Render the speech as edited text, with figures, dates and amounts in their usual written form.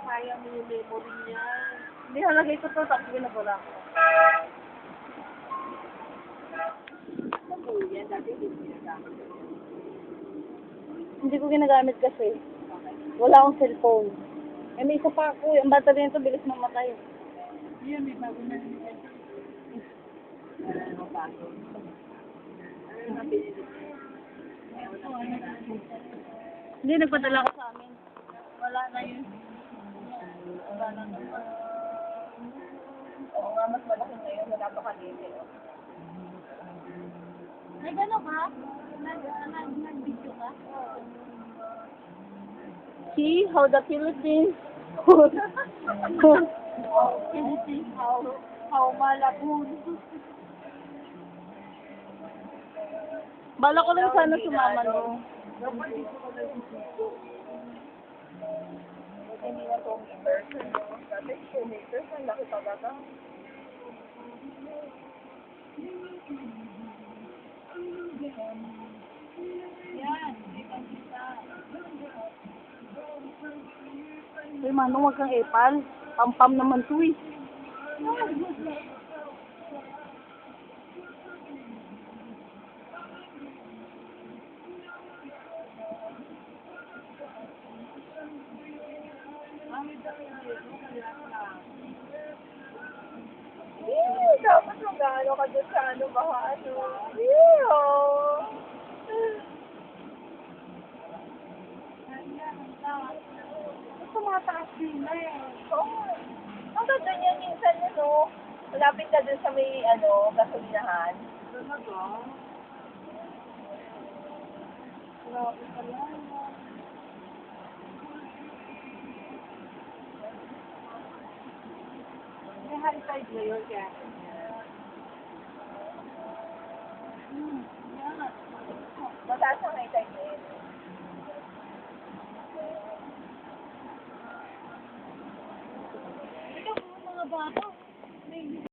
sayang yung memory niya. Hindi, halagay ko to, tapos ginagawa ko. Ano yan? Dati hindi ginagamit. Hindi ko ginagamit kasi. Wala akong cellphone. Eh, may isa pa ako. Ang battery nito, bilis mamatay. Yan, may bago na rin yan. Ano bago? Ano na pinili? Hindi, nagpadala ko sa amin. Wala na yun. Wala na yun. Oo nga, mas malaki na yun. Wala pa kanina. Ay, gano'n ka? Nag-video ka? See how the Philippines Philippines, how malabon. Bala ko rin sana sumama no. Dapat dito ko na dito. Hindi na itong person. Dati shoemakers, ang laki talaga. Yan, hindi pa kita. Uy, Manong, huwag kang epal. Pam-pam naman to eh. Dapat yung gaano ka doon sa ano, baka ano. Ew! Tumataas din na eh. Oo. Ang ganda niya minsan, ano, malapit ka doon sa may, ano, gasolinahan. Talaga? Grabe pala. May high tide ngayon kaya. Yan. Mataas ang high tide ngayon. Ito po mga bata.